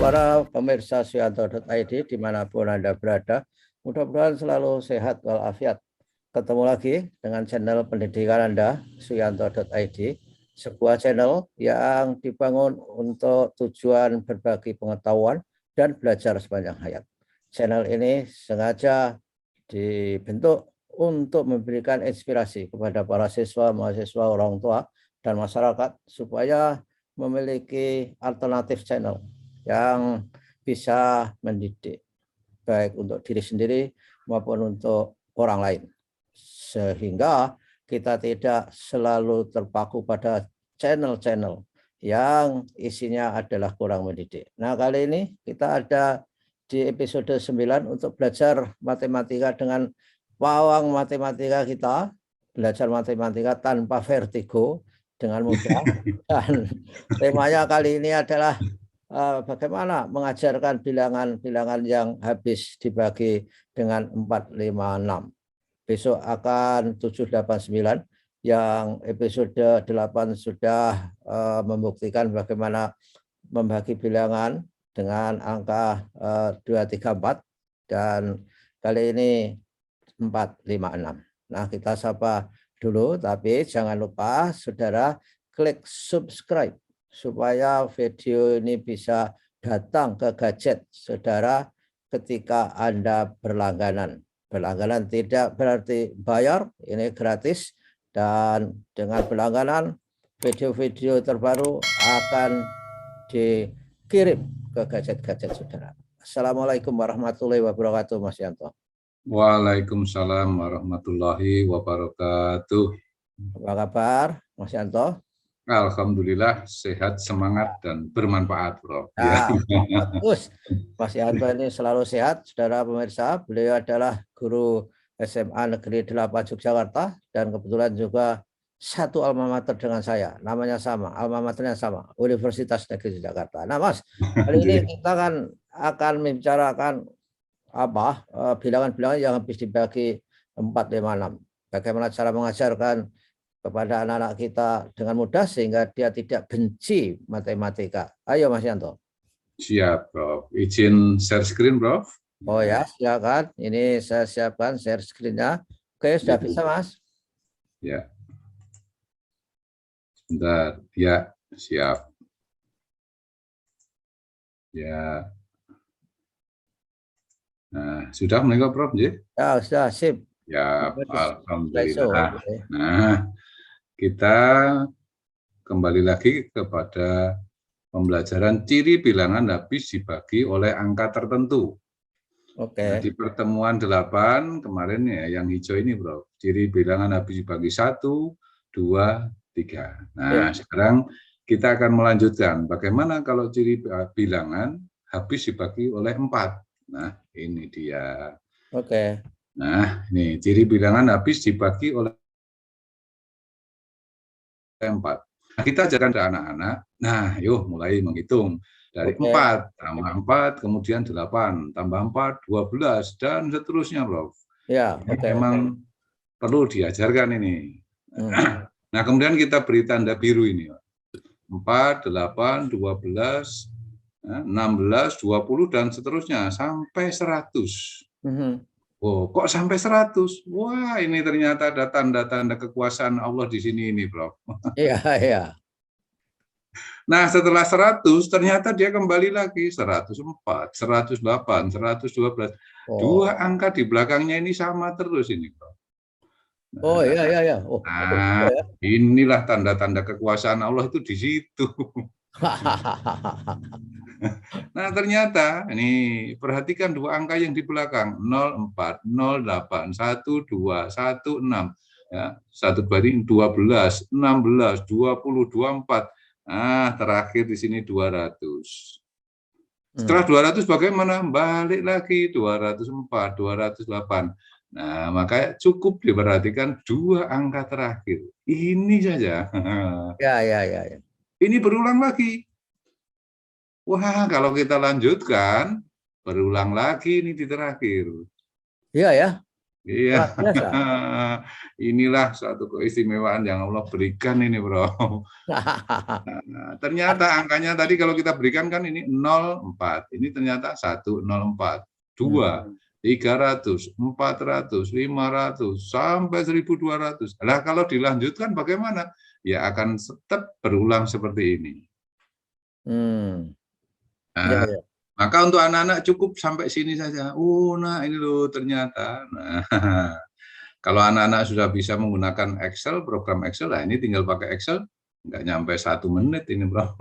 para pemirsa Suyanto.id dimanapun Anda berada, mudah-mudahan selalu sehat walafiat. Ketemu lagi dengan channel pendidikan Anda, Suyanto.id, sebuah channel yang dibangun untuk tujuan berbagi pengetahuan dan belajar sepanjang hayat. Channel ini sengaja dibentuk untuk memberikan inspirasi kepada para siswa, mahasiswa, orang tua, dan masyarakat supaya memiliki alternatif channel yang bisa mendidik baik untuk diri sendiri maupun untuk orang lain, sehingga kita tidak selalu terpaku pada channel-channel yang isinya adalah kurang mendidik. Nah, kali ini kita ada di episode 9 untuk belajar matematika dengan pawang matematika kita, belajar matematika tanpa vertigo dengan mudah. Dan temanya kali ini adalah bagaimana mengajarkan bilangan-bilangan yang habis dibagi dengan 4, 5, 6. Besok akan 7, 8, 9. Yang episode 8 sudah membuktikan bagaimana membagi bilangan dengan angka 2, 3, 4. Dan kali ini 4, 5, 6. Nah, kita sapa dulu, tapi jangan lupa saudara klik subscribe supaya video ini bisa datang ke gadget saudara ketika Anda berlangganan. Berlangganan tidak berarti bayar, ini gratis. Dan dengan berlangganan, video-video terbaru akan dikirim ke gadget-gadget saudara. Assalamualaikum warahmatullahi wabarakatuh, Mas Yanto. Waalaikumsalam warahmatullahi wabarakatuh. Apa kabar, Mas Yanto? Alhamdulillah sehat, semangat, dan bermanfaat, Bro. Ya, bagus. Mas Yanto ini selalu sehat, saudara pemirsa. Beliau adalah guru SMA Negeri 8 Yogyakarta dan kebetulan juga satu alma mater dengan saya. Namanya sama, alma maternya sama, Universitas Negeri Yogyakarta. Nah, Mas, kali ini kita kan akan membicarakan bilangan-bilangan yang habis dibagi 4, 5, 6. Bagaimana cara mengajarkan kepada anak-anak kita dengan mudah sehingga dia tidak benci matematika. Ayo Mas Yanto. Siap, Bro. Izin share screen, Bro. Oh ya, silakan. Ini saya siapkan share screen-nya. Oke, sudah bisa, Mas? Ya. Sebentar. Ya, siap. Ya. Nah, sudah menikah, Prof? Ya, sudah, sip. Ya, alhamdulillah. Okay. Nah, kita kembali lagi kepada pembelajaran ciri bilangan habis dibagi oleh angka tertentu. Oke. Nah, di pertemuan 8 kemarin ya, yang hijau ini, Bro. Ciri bilangan habis dibagi 1, 2, 3. Nah, sekarang kita akan melanjutkan. Bagaimana kalau ciri bilangan habis dibagi oleh 4? Nah, ini dia. Oke. Nah, ini ciri bilangan habis dibagi oleh 4. Nah, kita ajarkan ke anak-anak. Nah, yuk mulai menghitung. Dari 4, tambah 4, kemudian 8, tambah 4, 12, dan seterusnya, Bro. Ya, memang perlu diajarkan ini. Nah, kemudian kita beri tanda biru ini. 4, 8, 12, 16, 20, dan seterusnya, sampai 100. Oh, kok sampai 100? Wah, ini ternyata ada tanda-tanda kekuasaan Allah di sini ini, Bro. Iya, iya. Nah, setelah 100, ternyata dia kembali lagi 104, 108, 112. Dua angka di belakangnya ini sama terus ini, Bro. Nah, oh, iya, iya, iya. Oh, nah, inilah tanda-tanda kekuasaan Allah itu di situ. Nah, ternyata ini perhatikan dua angka yang di belakang, 04, 08, 12, 16. Ya, 1 banding 12, 16, 20, 24. Nah, terakhir di sini 200. Setelah 200 bagaimana? Balik lagi 204, 208. Nah, maka cukup diperhatikan dua angka terakhir. Ini saja. Ya, ya, ya, ya. Ini berulang lagi. Wah, kalau kita lanjutkan, berulang lagi ini di terakhir. Iya ya. Iya. Luar biasa. Inilah suatu keistimewaan yang Allah berikan ini, Bro. Nah, ternyata angkanya tadi kalau kita berikan kan ini 04. Ini ternyata 104, 2, 300, 400, 500 sampai 1.200. Nah, kalau dilanjutkan bagaimana? Ya akan tetap berulang seperti ini. Ya, Nah, ya. maka untuk anak-anak cukup sampai sini saja. Nah ini loh ternyata. Nah, kalau anak-anak sudah bisa menggunakan Excel, program Excel, nah ini tinggal pakai Excel, nggak nyampe 1 menit ini, Bro.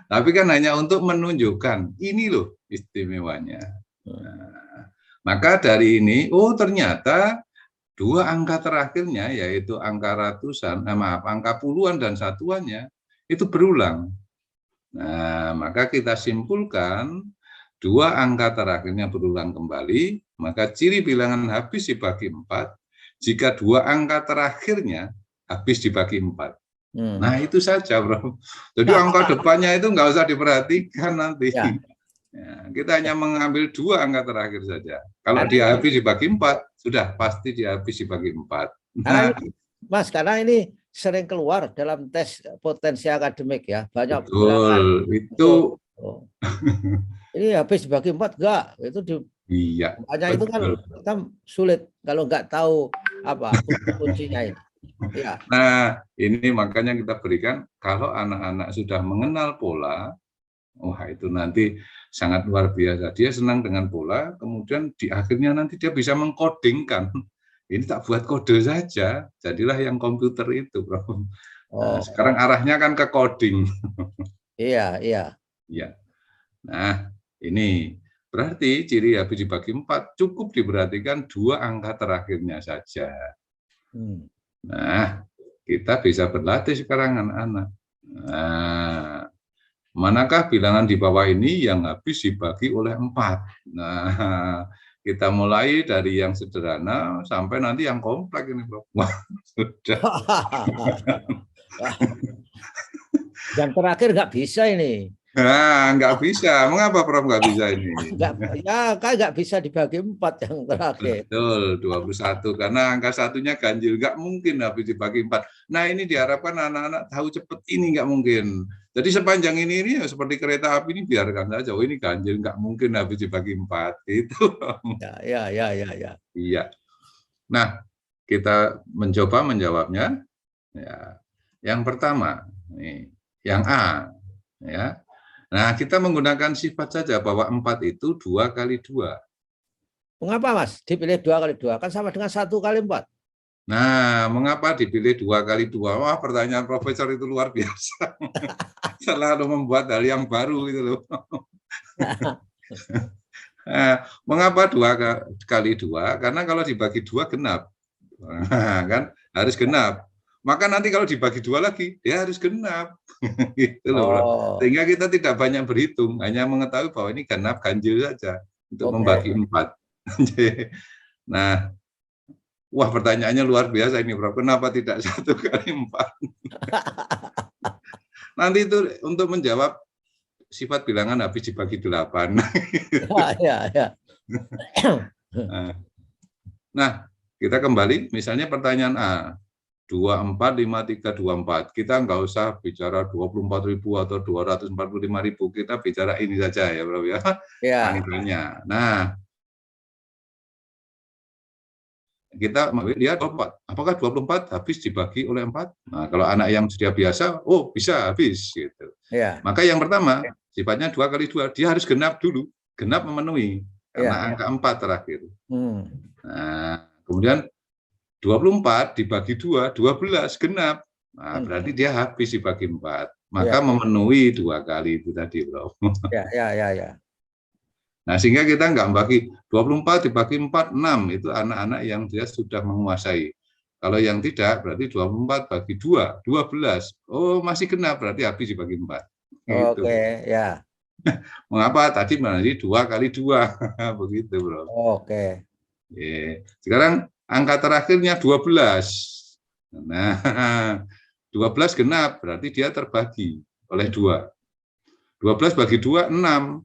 Tapi kan hanya untuk menunjukkan, ini loh istimewanya. Nah, maka dari ini, ternyata dua angka terakhirnya, yaitu angka ratusan, angka puluhan dan satuannya, itu berulang. Nah, maka kita simpulkan, dua angka terakhirnya berulang kembali, maka ciri bilangan habis dibagi 4, jika dua angka terakhirnya habis dibagi 4. Nah, itu saja, Bro. Jadi angka depannya itu nggak usah diperhatikan nanti. Ya. Ya, kita hanya mengambil dua angka terakhir saja. Kalau dia habis dibagi 4, sudah pasti dia habis dibagi 4. Nah, Mas, karena ini sering keluar dalam tes potensi akademik ya, banyak bilangan. Itu. Ini habis dibagi 4 enggak? Itu Iya. makanya itu kan kita sulit kalau nggak tahu apa kuncinya itu. Ya. Nah, ini makanya kita berikan kalau anak-anak sudah mengenal pola, wah itu nanti sangat luar biasa. Dia senang dengan pola, kemudian di akhirnya nanti dia bisa mengkodingkan. Ini tak buat kode saja, jadilah yang komputer itu, Bro. Nah, sekarang arahnya kan ke coding. Iya, iya. Ya. Nah, ini berarti ciri habis dibagi 4 cukup diperhatikan dua angka terakhirnya saja. Nah, kita bisa berlatih sekarang anak-anak. Nah, manakah bilangan di bawah ini yang habis dibagi oleh 4? Nah, kita mulai dari yang sederhana sampai nanti yang kompleks ini, Bro. Wah, sudah. Yang terakhir nggak bisa ini. Nah, nggak bisa. Mengapa, Prof, nggak bisa ini? Ya, kan nggak bisa dibagi 4 yang terakhir. Betul, 21. Karena angka satunya ganjil. Nggak mungkin habis dibagi 4. Nah, ini diharapkan anak-anak tahu cepat ini nggak mungkin. Jadi sepanjang ini ya seperti kereta api ini biarkan saja. Oh, ini ganjil, nggak mungkin habis dibagi 4. Gitu. Ya. Iya. Nah, kita mencoba menjawabnya. Ya. Yang pertama, nih, yang A. Ya. Nah, kita menggunakan sifat saja bahwa 4 itu 2 kali 2. Mengapa, Mas, dipilih 2 kali 2? Kan sama dengan 1 kali 4. Nah, mengapa dipilih 2 kali 2? Wah, pertanyaan profesor itu luar biasa. Selalu membuat hal yang baru gitu loh. Nah, mengapa 2 kali 2? Karena kalau dibagi 2 genap. Nah, kan harus genap. Maka nanti kalau dibagi 2 lagi, dia harus genap. Gitu loh, Bro. Sehingga kita tidak banyak berhitung, hanya mengetahui bahwa ini genap ganjil saja untuk membagi 4. Nah, wah pertanyaannya luar biasa ini, Bro. Kenapa tidak 1 kali 4? Nanti itu untuk menjawab sifat bilangan habis dibagi 8. Ya. Nah, kita kembali, misalnya pertanyaan A. 245324. Kita nggak usah bicara 24.000 atau 245.000. Kita bicara ini saja ya, Bro ya. Angkanya. Nah, kita lihat 24. Apakah 24 habis dibagi oleh 4? Nah, kalau anak yang sudah biasa, oh bisa habis gitu. Maka yang pertama, sifatnya 2 kali 2, dia harus genap dulu. Genap memenuhi karena angka 4 terakhir. Nah, kemudian 24 dibagi 2, 12 genap. Nah, berarti dia habis dibagi 4. Maka memenuhi 2 kali itu tadi, Bro. Ya. Nah, sehingga kita nggak bagi 24 dibagi 4, 6. Itu anak-anak yang dia sudah menguasai. Kalau yang tidak, berarti 24 bagi 2, 12. Oh, masih genap, berarti habis dibagi 4. Gitu. Oke, ya. Mengapa? Tadi menjadi 2 kali 2. Begitu, Bro. Oke. Sekarang angka terakhirnya 12. Nah, 12 genap, berarti dia terbagi oleh 2. 12 bagi 2, 6.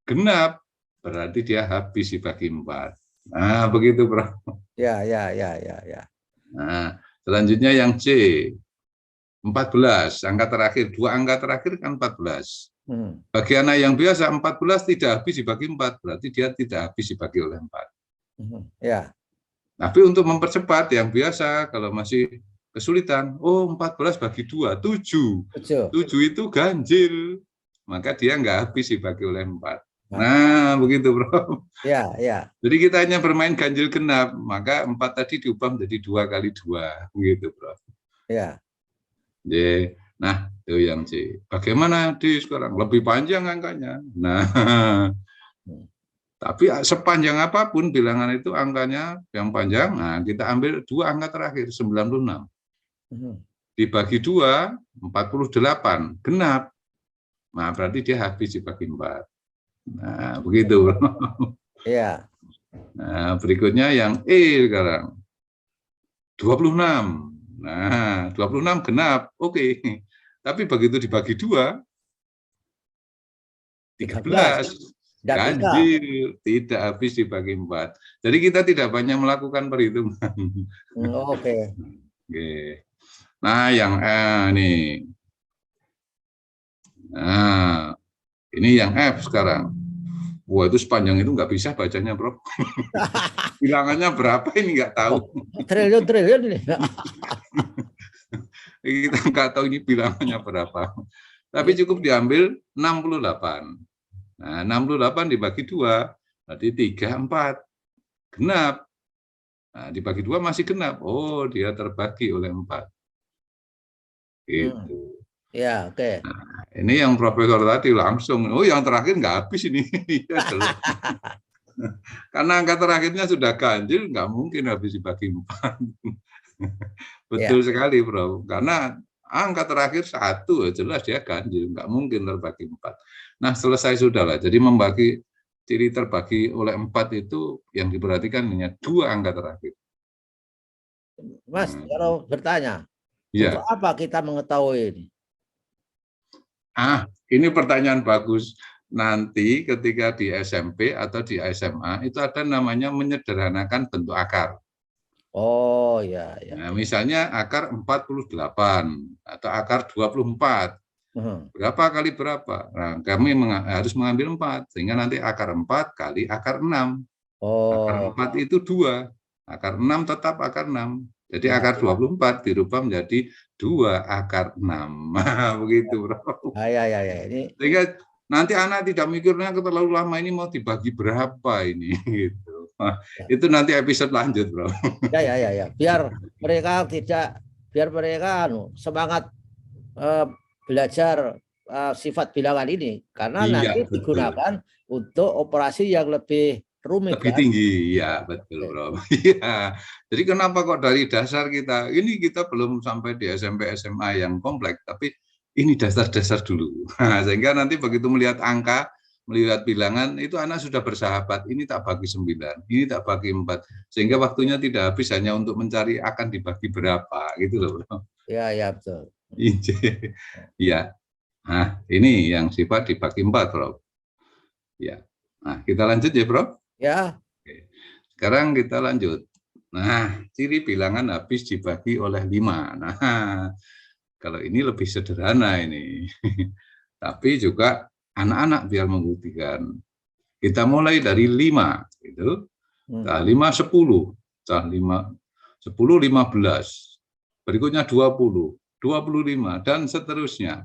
Genap, berarti dia habis dibagi 4. Nah, begitu, Bro. Ya. Nah, selanjutnya yang C, 14, angka terakhir. 2 angka terakhir kan 14. Bagi anak yang biasa, 14 tidak habis dibagi 4, berarti dia tidak habis dibagi oleh 4. Ya. Tapi untuk mempercepat yang biasa, kalau masih kesulitan, 14 bagi 2, 7. 7 itu ganjil, maka dia nggak habis dibagi oleh 4. Nah, begitu, Bro. Ya. Jadi kita hanya bermain ganjil genap, maka 4 tadi diubah menjadi 2 kali 2, begitu, Bro. Ya. Nah, itu yang C. Bagaimana di sekarang? Lebih panjang angkanya. Nah, tapi sepanjang apapun bilangan itu angkanya yang panjang, nah kita ambil 2 angka terakhir, 96. Dibagi 2, 48, genap. Nah, berarti dia habis dibagi 4. Nah, begitu. Iya. Nah, berikutnya yang E sekarang. 26. Nah, 26 genap. Oke. Tapi begitu dibagi 2, 13. Ganjil, tidak habis dibagi 4. Jadi kita tidak banyak melakukan perhitungan. Oke. Nah, yang nih. Nah, ini yang F sekarang. Wah, itu sepanjang itu nggak bisa bacanya, Bro. Bilangannya berapa ini nggak tahu. Triliun ini. Kita nggak tahu ini bilangannya berapa. Tapi cukup diambil 68. Nah, 68 dibagi 2, berarti 3, 4. Genap. Nah, dibagi 2 masih genap. Oh, dia terbagi oleh 4. Gitu. Ya, oke. Nah, ini yang profesor tadi langsung, yang terakhir nggak habis ini. Karena angka terakhirnya sudah ganjil, nggak mungkin habis dibagi 4. Betul sekali, Bro. Karena angka terakhir 1, jelas dia ganjil, nggak mungkin terbagi 4. Nah, selesai sudah lah. Jadi membagi ciri terbagi oleh 4 itu yang diperhatikan hanya 2 angka terakhir. Mas, kalau bertanya, untuk apa kita mengetahui ini? Ini pertanyaan bagus. Nanti ketika di SMP atau di SMA itu ada namanya menyederhanakan bentuk akar. Oh, ya. Nah, misalnya akar 48 atau akar 24. Berapa kali berapa? Nah, kami harus mengambil 4, sehingga nanti akar 4 kali akar 6. Akar 4 itu 2, akar 6 tetap akar 6. Jadi akar 24 dirubah menjadi 2 akar 6. Begitu, Bro. Ya. Sehingga nanti anak tidak mikirnya terlalu lama ini mau dibagi berapa ini gitu. Itu nanti episode lanjut, Bro. Ya. Biar mereka semangat belajar sifat bilangan ini, karena nanti digunakan untuk operasi yang lebih rumit, lebih tinggi. Ya, betul, Bro. Iya. Jadi kenapa kok dari dasar ini kita belum sampai di SMP SMA yang kompleks, tapi ini dasar-dasar dulu. Nah, sehingga nanti begitu melihat angka, melihat bilangan, itu anak sudah bersahabat. Ini tak bagi 9, ini tak bagi 4. Sehingga waktunya tidak habis hanya untuk mencari akan dibagi berapa, gitu loh, Bro. Ya, betul. Iya. Nah, ini yang sifat dibagi 4, Bro. Ya. Nah, kita lanjut ya, Bro. Ya. Oke. Sekarang kita lanjut. Nah, ciri bilangan habis dibagi oleh 5. Nah, kalau ini lebih sederhana ini. Tapi juga anak-anak biar membuktikan. Kita mulai dari 5, gitu. 5, 10. 10, 15. Berikutnya 20, 25, dan seterusnya.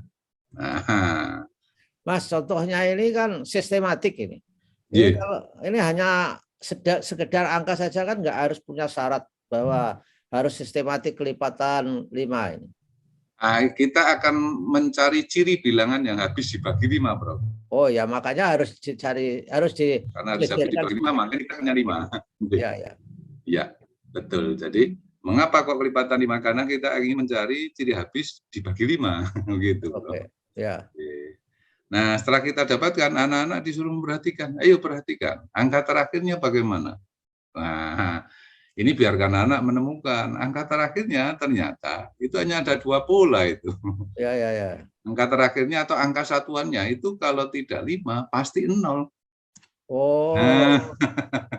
Nah, Mas, contohnya ini kan sistematik ini. Ini hanya sekedar angka saja kan, nggak harus punya syarat bahwa harus sistematik kelipatan 5 ini. Nah, kita akan mencari ciri bilangan yang habis dibagi 5, Bro. Oh ya, makanya harus dicari, karena habis dibagi 5, makanya kita hanya 5. Ya, betul. Jadi mengapa kok kelipatan 5? Karena kita ingin mencari ciri habis dibagi 5, gitu. Oke. Ya. Nah, setelah kita dapatkan, anak-anak disuruh memperhatikan. Ayo perhatikan, angka terakhirnya bagaimana? Nah, ini biarkan anak menemukan. Angka terakhirnya ternyata itu hanya ada 2 pola itu. Ya. Angka terakhirnya atau angka satuannya itu kalau tidak 5, pasti 0. Oh, Nah,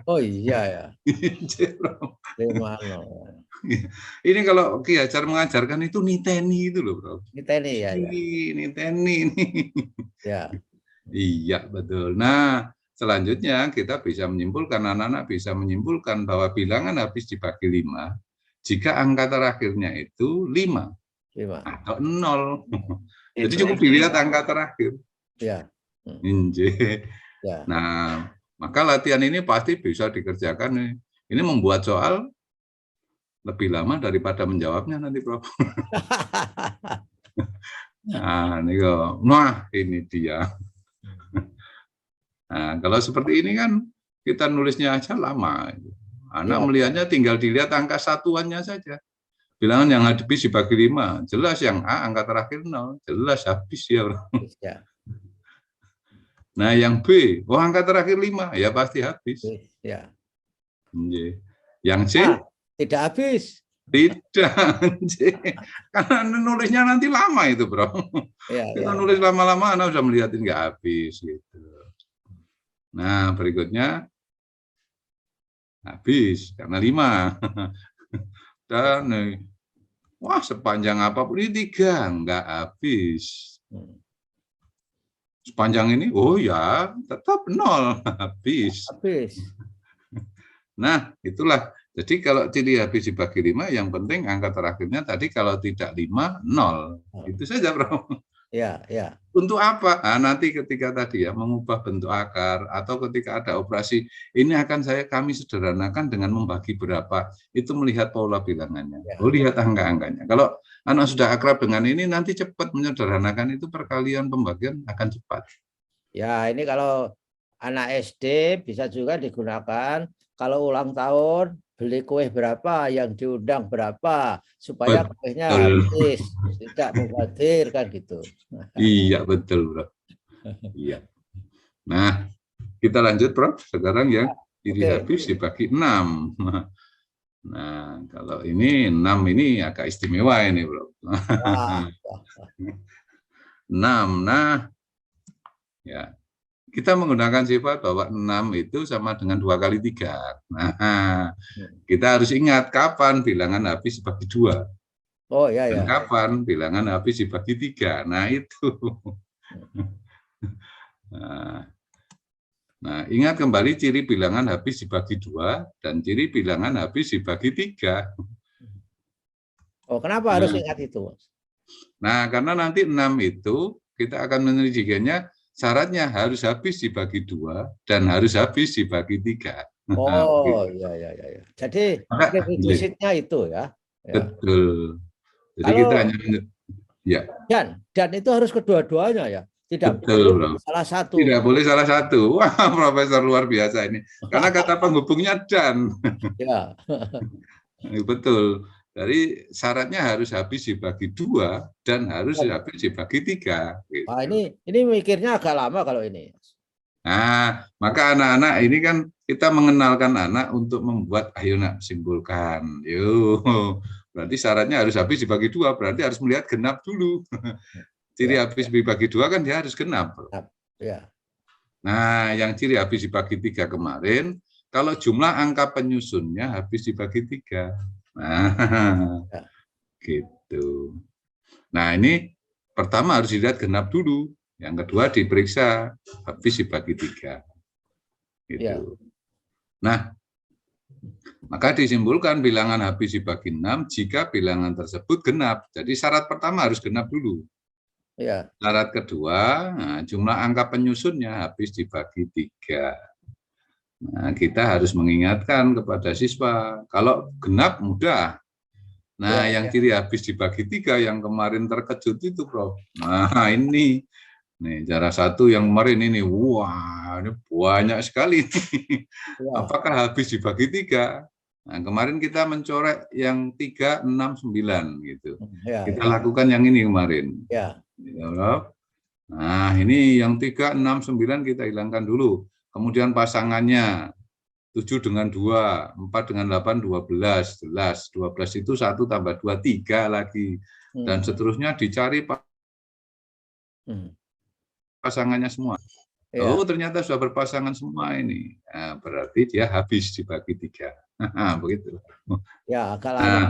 oh iya ya. inje, Bro. 5-0. Ini kalau Ki Hajar mengajarkan itu niteni itu loh, Bro. Kita ini ya, ya. Niteni ini. Ya. Iya, betul. Nah, selanjutnya kita bisa menyimpulkan, anak-anak bisa menyimpulkan bahwa bilangan habis dibagi 5 jika angka terakhirnya itu 5 5. atau 0. Jadi Itu. cukup dilihat angka terakhir. Ya. Hmm. Inje. Ya. Nah, maka latihan ini pasti bisa dikerjakan nih. Ini membuat soal lebih lama daripada menjawabnya nanti, Prof. Nah, ini kok. Nah, ini dia. Nah, kalau seperti ini kan kita nulisnya aja lama. Anak Ya. melihatnya tinggal dilihat angka satuannya saja. Bilangan yang habis dibagi 5, jelas yang A angka terakhir 0, jelas habis ya, Bro. Ya. Nah, yang B, oh angka terakhir 5, ya pasti habis. Ya. Yang C, tidak habis. tidak. Karena nulisnya nanti lama itu, Bro. Ya, Kita ya. nulis lama-lama, anak sudah melihatin nggak habis gitu. Nah, berikutnya habis karena 5. Dan wah, sepanjang apapun ini 3 nggak habis. Sepanjang ini, oh ya, tetap 0 habis. Habis. Nah, itulah. Jadi kalau ciri habis dibagi 5, yang penting angka terakhirnya tadi kalau tidak 5, 0. Itu saja, Bro. Ya, ya. Untuk apa? Nah, nanti ketika tadi ya mengubah bentuk akar atau ketika ada operasi, ini akan kami sederhanakan dengan membagi berapa, itu melihat pola bilangannya. Ya. Oh, lihat angka-angkanya. Kalau anak sudah akrab dengan ini, nanti cepat menyederhanakan itu, perkalian pembagian akan cepat. Ya, ini kalau anak SD bisa juga digunakan kalau ulang tahun beli kue berapa, yang diundang berapa, supaya kuenya habis, tidak mubazir kan gitu. Iya, betul, Bro. Iya. Nah, kita lanjut, Prof. Sekarang yang ciri habis dibagi 6. Nah, kalau ini 6 ini agak istimewa ini, Bro. 6. Nah, ya. Kita menggunakan sifat bahwa 6 itu sama dengan 2 kali 3. Nah, kita harus ingat kapan bilangan habis dibagi 2. Oh, ya, dan ya. kapan bilangan habis dibagi 3. Nah, itu. Nah, ingat kembali ciri bilangan habis dibagi 2 dan ciri bilangan habis dibagi 3. Oh, kenapa harus ingat itu? Nah, karena nanti 6 itu kita akan menelitikannya, syaratnya harus habis dibagi 2 dan harus habis dibagi 3. Oh, iya, iya, iya. Jadi prerequisite-nya itu ya. Betul. Jadi kalau, kita hanya ya. Dan itu harus kedua-duanya ya. Tidak betul, boleh salah satu. Tidak boleh salah satu. Wah, Profesor luar biasa ini. Karena kata penghubungnya dan. Ya. Betul. Jadi syaratnya harus habis dibagi 2 dan harus habis dibagi 3. Gitu. Nah, ini mikirnya agak lama kalau ini. Nah, maka anak-anak ini kan kita mengenalkan anak untuk membuat, ayo nak simpulkan. Yuk. Berarti syaratnya harus habis dibagi 2, berarti harus melihat genap dulu. Ciri habis dibagi 2 kan dia harus genap. Ya. Nah, yang ciri habis dibagi 3 kemarin, kalau jumlah angka penyusunnya habis dibagi 3. Nah, gitu. Nah, ini pertama harus dilihat genap dulu. Yang kedua diperiksa habis dibagi 3. Gitu. Ya. Nah, maka disimpulkan bilangan habis dibagi 6 jika bilangan tersebut genap. Jadi syarat pertama harus genap dulu. Ya. Syarat kedua, nah, jumlah angka penyusunnya habis dibagi 3. Nah, kita harus mengingatkan kepada siswa, kalau genap mudah. Nah, yang ciri habis dibagi 3 yang kemarin terkejut itu, Prof. Nah, ini nih cara satu yang kemarin ini, wah, ini banyak sekali. Apakah habis dibagi 3? Nah, kemarin kita mencoret yang 3, 6, 9 gitu. Kita lakukan yang ini kemarin. Nah, ini yang 3, 6, 9 kita hilangkan dulu. Kemudian pasangannya 7 dengan 2, 4 dengan 8, 12, jelas. 12 itu 1 tambah 2, 3 lagi. Dan seterusnya dicari pasangannya semua. Ya. Oh, ternyata sudah berpasangan semua ini. Nah, berarti dia habis dibagi 3. Begitu. Ya, agak lama. Nah,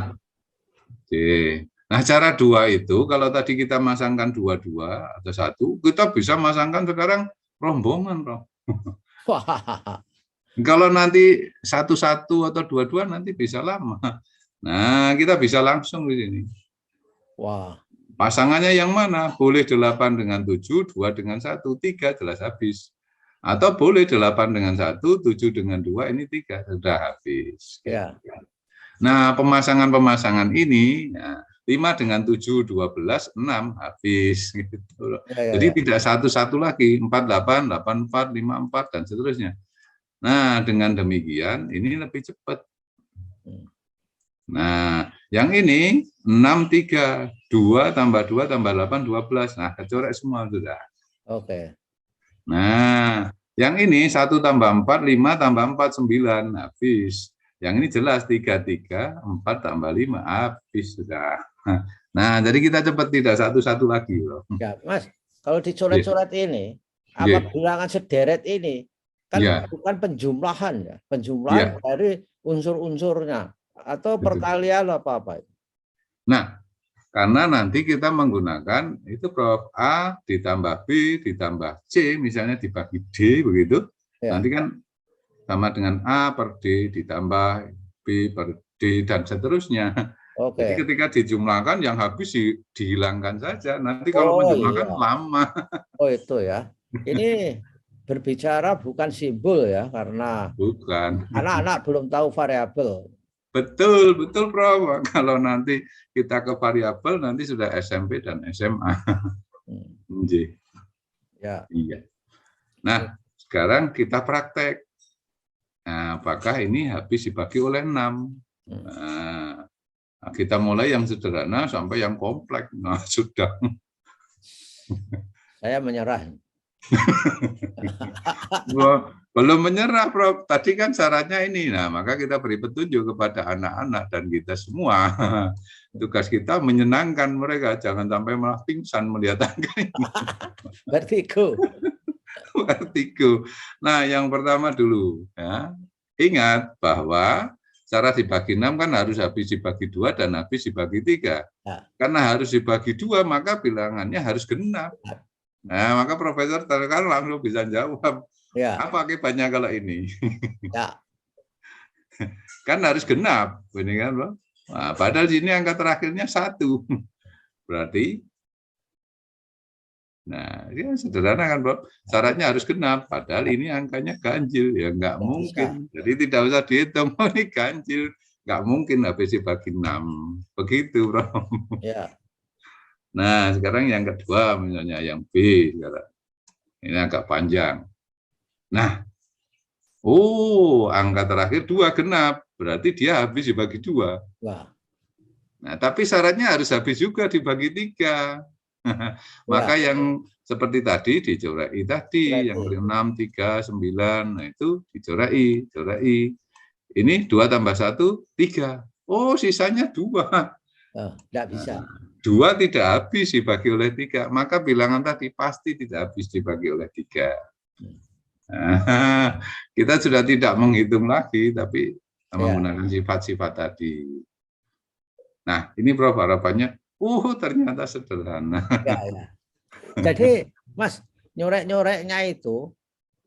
oke. Nah, cara 2 itu, kalau tadi kita masangkan 2-2 atau 1, kita bisa masangkan sekarang rombongan, Bro. Kalau nanti 1-1 atau 2-2 nanti bisa lama. Nah, kita bisa langsung di sini. Wah. Pasangannya yang mana? Boleh 8 dengan 7, 2 dengan 1, 3 jelas habis. Atau boleh 8 dengan 1, 7 dengan 2, ini 3 sudah habis. Ya. Nah, pemasangan-pemasangan ini, ya, 5 dengan 7, 12, 6 habis. Gitu. Ya, Jadi ya. tidak 1-1 lagi, 48, 84, 54, dan seterusnya. Nah, dengan demikian ini lebih cepat. Nah, yang ini 6, 3, 2 tambah 2 tambah 8, 12. Nah, kecorek semua sudah. Oke. Nah, yang ini 1 tambah 4, 5 tambah 4, 9. Habis. Yang ini jelas 3, 3, 4 tambah 5. Habis sudah. Nah, jadi kita cepat, tidak 1-1 lagi, Bro. Ya, Mas, kalau dicoret-coret ini, Yeah. apa bilangan sederet ini kan Yeah. bukan penjumlahan ya, penjumlahan Yeah. dari unsur-unsurnya atau Betul. perkalian apa-apa. Nah, karena nanti kita menggunakan itu Prof, A ditambah B ditambah C, misalnya dibagi D begitu. Ya. Nanti kan sama dengan A per D ditambah B per D dan seterusnya. Oke. Jadi ketika dijumlahkan yang habis dihilangkan saja. Nanti kalau menjumlahkan iya. lama. Oh, itu ya. Ini berbicara bukan simbol ya, karena Bukan. anak-anak belum tahu variabel. Betul, betul Prof. Kalau nanti kita ke variabel nanti sudah SMP dan SMA. Ya. Iya. Nah, sekarang kita praktek. Nah, apakah ini habis dibagi oleh 6? Nah, kita mulai yang sederhana sampai yang kompleks. Nah, sudah. Saya menyerah. Belum menyerah, Prof. Tadi kan syaratnya ini. Nah, maka kita beri petunjuk kepada anak-anak dan kita semua. Tugas kita menyenangkan mereka. Jangan sampai malah pingsan melihat angka ini. Vertigo. Vertigo. Nah, yang pertama dulu. Ya. Ingat bahwa cara dibagi 6 kan harus habis dibagi 2 dan habis dibagi 3. Ya. Karena harus dibagi 2, maka bilangannya harus genap. Nah, maka Profesor Terkan langsung bisa jawab. Ya. Apa akibatnya kalau ini? Ya. Kan harus genap. Ini kan, Bro? Nah, padahal sini angka terakhirnya 1. Berarti, nah, ya sederhana kan, Bro? Syaratnya harus genap. Padahal ini angkanya ganjil. Ya nggak mungkin. Jadi tidak usah dihitung. Oh, ini ganjil. Nggak mungkin habis dibagi 6. Begitu, Bro. Ya. Nah, sekarang yang kedua, misalnya yang B. Sekarang. Ini agak panjang. Nah, angka terakhir 2 genap. Berarti dia habis dibagi 2. Wah. Nah, tapi syaratnya harus habis juga dibagi 3. Maka yang seperti tadi dicorai tadi, yang 6, 3, 9, nah itu dicorai. Ini 2 tambah 1, 3. Oh, sisanya 2. Tidak bisa. 2 tidak habis dibagi oleh 3, maka bilangan tadi pasti tidak habis dibagi oleh 3. Nah, kita sudah tidak menghitung lagi, tapi menggunakan sifat-sifat tadi. Nah, ini Prof, harapannya, ternyata sederhana. Ya. Jadi, Mas, nyorek-nyoreknya itu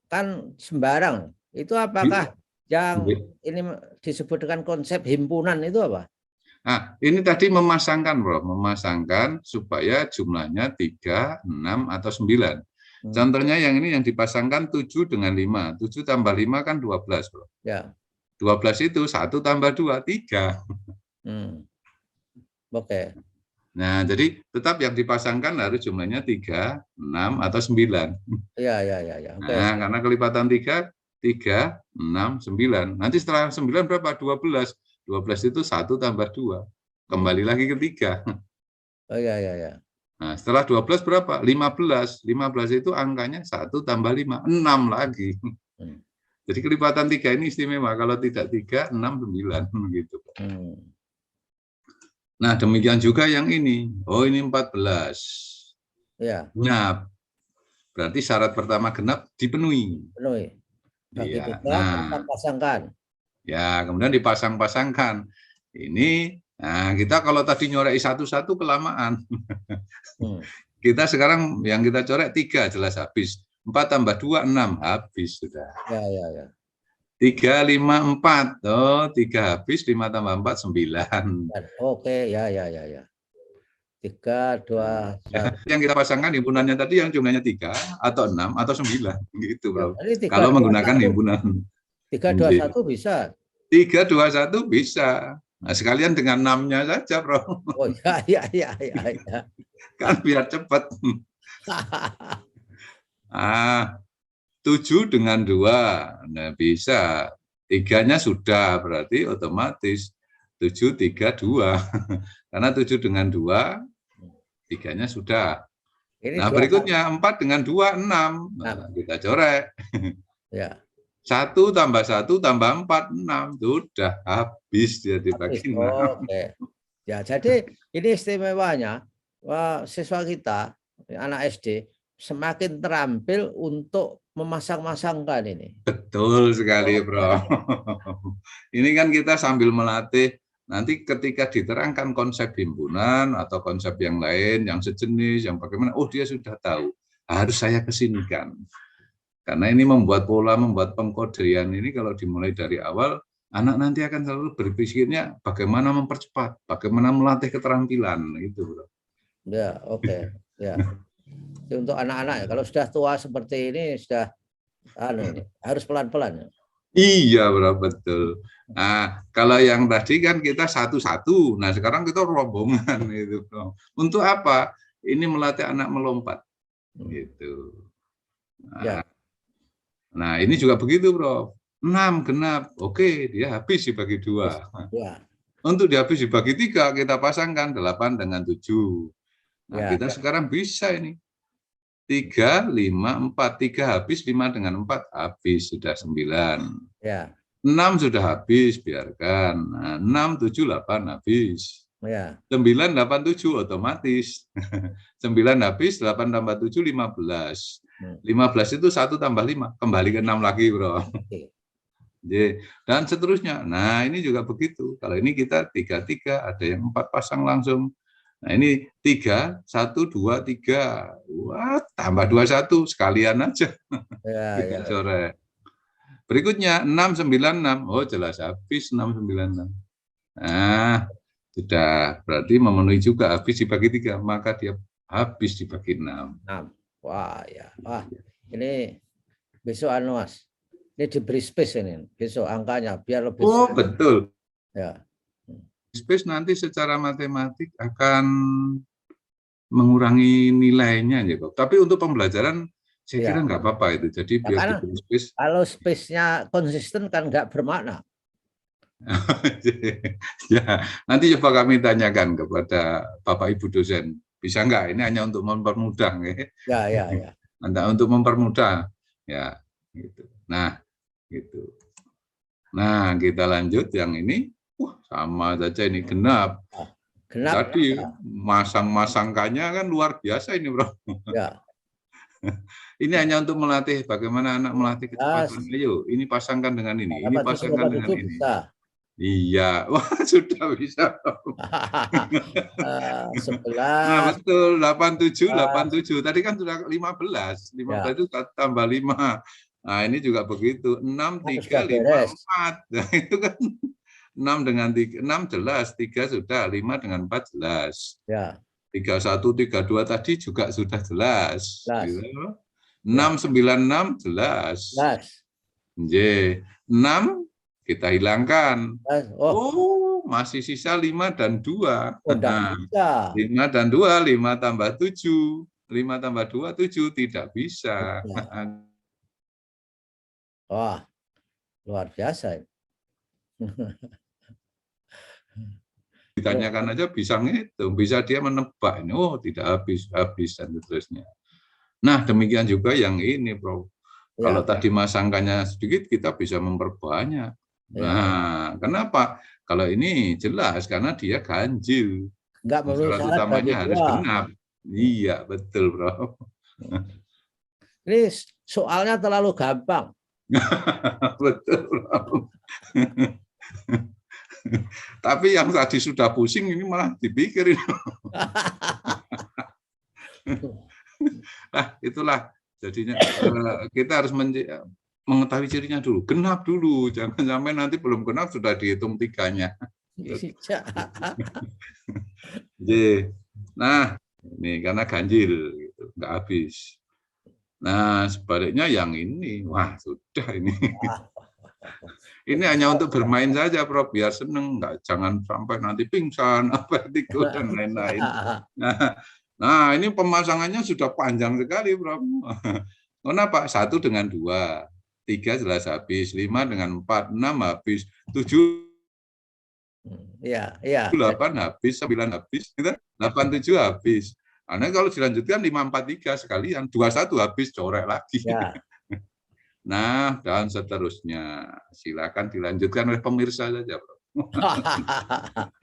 kan sembarang. Itu apakah yang ini disebut dengan konsep himpunan itu apa? Nah, ini tadi memasangkan, Bro, memasangkan supaya jumlahnya 3, 6, atau 9. Contohnya yang ini yang dipasangkan 7 dengan 5. 7 tambah 5 kan 12, Bro. Ya. 12 itu 1 tambah 2, 3. Oke. Nah, jadi tetap yang dipasangkan harus jumlahnya 3, 6, atau 9. Ya. Okay. Nah, karena kelipatan 3, 6, 9. Nanti setelah 9 berapa? 12. 12 itu 1 tambah 2. Kembali lagi ke 3. Oh, ya. Nah, setelah 12 berapa? 15. 15 itu angkanya 1 tambah 5. 6 lagi. Jadi kelipatan 3 ini istimewa. Kalau tidak 3, 6, 9. Gitu. Nah, demikian juga yang ini. Oh, ini 14. Ya. Nah, berarti syarat pertama genap dipenuhi. Penuhi. Bagi Iya. 3, Nah, pasangkan. ya, kemudian dipasang-pasangkan. Ini, nah kita kalau tadi nyorei satu-satu kelamaan. Kita sekarang yang kita coret 3 jelas habis. 4 tambah 2, 6 habis sudah. Ya. 3, 5, 4. Oh, 3 habis, 5 tambah 4, 9. Oke, ya. 3, 2, 1. Yang kita pasangkan himpunannya tadi yang jumlahnya 3 atau 6 atau 9 gitu, Ya, Bro. ini 3, Kalau 2, menggunakan 1. himpunan 3, 2, 1 bisa. 3, 2, 1 bisa. Nah, sekalian dengan 6-nya saja, Bro. Oh, ya. Kan biar cepat. 7 dengan 2. Nah, bisa. 3-nya sudah, berarti otomatis 7, 3, 2. Karena 7 dengan 2, 3-nya sudah. Ini Nah, berikutnya 4 dengan 2, 6. Nah, kita coret. Ya. 1 tambah 1 tambah 4, 6. Sudah habis dia dibagi 6. Oke. Ya, jadi ini istimewanya siswa kita, anak SD, semakin terampil untuk memasang-masangkan ini. Betul sekali, Bro. Ini kan kita sambil melatih, nanti ketika diterangkan konsep himpunan atau konsep yang lain, yang sejenis, yang bagaimana, oh dia sudah tahu, harus saya kesinikan. Karena ini membuat pola, membuat pengkodean ini kalau dimulai dari awal, anak nanti akan selalu berpikirnya bagaimana mempercepat, bagaimana melatih keterampilan, gitu, Bro. Ya, oke. Ya. Untuk anak-anak ya, kalau sudah tua seperti ini sudah harus pelan-pelan. Iya, Bro, betul. Nah, kalau yang tadi kan kita satu-satu. Nah, sekarang kita rombongan itu, Bro. Untuk apa? Ini melatih anak melompat. Gitu. Nah, ini juga begitu, Bro. 6 genap. Oke, dia habis dibagi 2. Untuk dihabis dibagi 3, kita pasangkan 8 dengan 7. Nah, kita sekarang bisa ini. 3, 5, 4. 3 habis, 5 dengan 4 habis, sudah 9. Ya. 6 sudah habis, biarkan. Nah, 6, 7, 8 habis. Ya. 9, 8, 7 otomatis. 9 habis, 8 tambah 7, 15. 15 itu 1 tambah 5, kembali ke 6 lagi, Bro. Dan seterusnya. Nah, ini juga begitu. Kalau ini kita 3, ada yang 4 pasang langsung. Nah, ini 3, 1, 2, 3. Wah, tambah 2, 1. Sekalian aja. Kita coret. Berikutnya 6, 9, 6. Oh, jelas habis 6, 9, 6. Nah, sudah. Berarti memenuhi juga habis dibagi 3. Maka dia habis dibagi 6. Wah, ya. Wah, ini besok Mas. Ini diberi space ini. Besok angkanya biar lebih. Oh, betul. Ya. Space nanti secara matematik akan mengurangi nilainya ya, Pak. Tapi untuk pembelajaran saya kira nggak apa-apa itu. Jadi biar diberi space. Kalau space-nya konsisten kan nggak bermakna. Ya, nanti coba kami tanyakan kepada Bapak Ibu dosen. Bisa nggak? Ini hanya untuk mempermudah, ya. Untuk mempermudah, ya, gitu. Nah, gitu. Nah, kita lanjut yang ini. Wah, sama saja ini genap. Tadi masang-masangkannya kan luar biasa ini, Bro. Ya. Ini hanya untuk melatih bagaimana anak melatih kecepatan. Ayo, ini pasangkan dengan ini, ini pasangkan dengan ini. Bisa. Iya, wah sudah bisa. 11. Nah, betul, 87, 87. Tadi kan sudah 15. 15 itu tambah 5. Nah, ini juga begitu. 6, 3, 5, 4. Nah, itu kan 6 dengan 3, 6 jelas, 3 sudah, 5 dengan 4 jelas. Ya. 31, 32 tadi juga sudah jelas. 6, 9, 6 jelas. 6 kita hilangkan. Oh, masih sisa 5 dan 2. Nah, 5 dan 2, 5 tambah 7. 5 tambah 2, 7. Tidak bisa. Wah, luar biasa. Ditanyakan aja bisa ngitung, bisa dia menebak ini, oh tidak habis dan seterusnya. Nah, demikian juga yang ini, Bro. Kalau tadi masangkannya sedikit, kita bisa memperbanyak. Nah, kenapa? Kalau ini jelas karena dia ganjil. Syarat utamanya harus genap. Iya, betul, Bro. Ini soalnya terlalu gampang. Betul. Tapi yang tadi sudah pusing ini malah dipikirin. Nah, itulah jadinya kita harus mengetahui cirinya dulu. Genap dulu, jangan sampai nanti belum genap sudah dihitung tiganya. Nah, ini karena ganjil, gitu, nggak habis. Nah, sebaliknya yang ini, wah sudah ini. Ini hanya untuk bermain saja, Prof, biar seneng, jangan sampai nanti pingsan, vertigo dan lain-lain. Nah, ini pemasangannya sudah panjang sekali, Prof. Kenapa? 1 dengan 2, 3 jelas habis, 5 dengan 4, 6 habis, 7 ya, 8 habis, 9 habis, 8 7 habis. Karena kalau dilanjutkan 5 4 3 sekalian, 21 habis, corek lagi. Ya. Nah, dan seterusnya. Silakan dilanjutkan oleh pemirsa saja, Bro.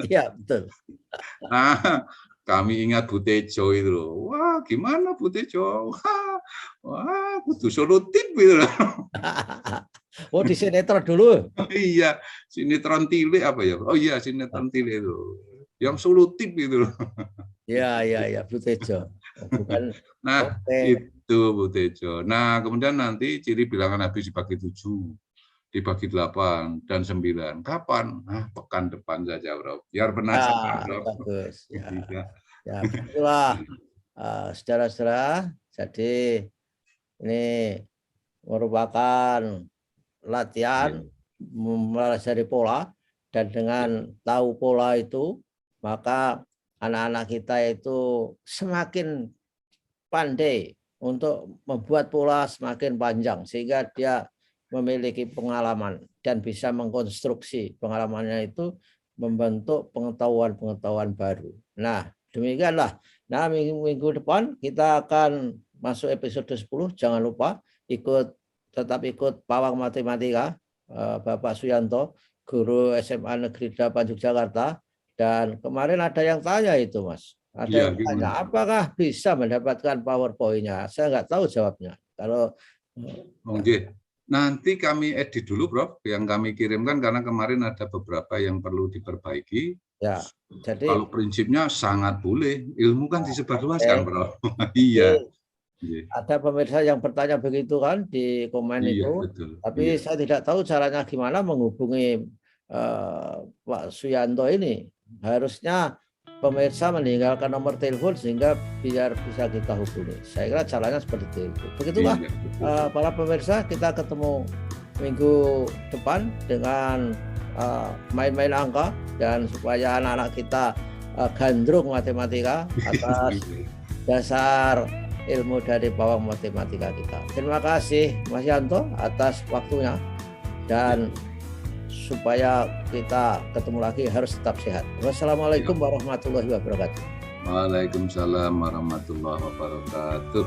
Iya, betul. Nah, kami ingat Bu Tejo itu loh. Wah, gimana Bu Tejo? Wah, kudu solutif gitu loh. Oh, di sinetron dulu. Iya, sinetron Tile apa ya? Oh iya, sinetron Tile itu. Yang solutif gitu loh. Iya, Bu Tejo. Bukan. Nah, itu Bu Tejo. Nah, kemudian nanti ciri bilangan habis dibagi 7, dibagi 8 dan 9. Kapan? Nah, pekan depan saja, Bro. Biar penasaran, Bro. Bagus. Ya, begitulah. Saudara-saudara, jadi ini merupakan latihan mempelajari pola, dan dengan tahu pola itu, maka anak-anak kita itu semakin pandai untuk membuat pola semakin panjang, sehingga dia memiliki pengalaman dan bisa mengkonstruksi pengalamannya itu membentuk pengetahuan-pengetahuan baru. Nah, demikianlah. Nah, minggu depan kita akan masuk episode 10. Jangan lupa tetap ikut Pawang Matematika Bapak Suyanto, guru SMA Negeri 8 Yogyakarta. Dan kemarin ada yang tanya itu, Mas. Ada yang tanya, apakah bisa mendapatkan PowerPoint-nya? Saya nggak tahu jawabnya. Kalau nanti kami edit dulu, Prof, yang kami kirimkan karena kemarin ada beberapa yang perlu diperbaiki. Ya, jadi kalau prinsipnya sangat boleh, ilmu kan disebarluaskan, Prof. Iya. Ada pemirsa yang bertanya begitu kan di komen itu, betul. Tapi saya tidak tahu caranya gimana menghubungi Pak Suyanto ini. Harusnya pemirsa meninggalkan nomor telepon sehingga biar bisa kita hubungi. Saya kira caranya seperti itu. Begitulah para pemirsa, kita ketemu minggu depan dengan main-main angka, dan supaya anak-anak kita gandrung matematika atas dasar ilmu dari Pawang Matematika kita. Terima kasih Mas Yanto atas waktunya, dan supaya kita ketemu lagi harus tetap sehat. Wassalamualaikum warahmatullahi wabarakatuh. Waalaikumsalam warahmatullahi wabarakatuh.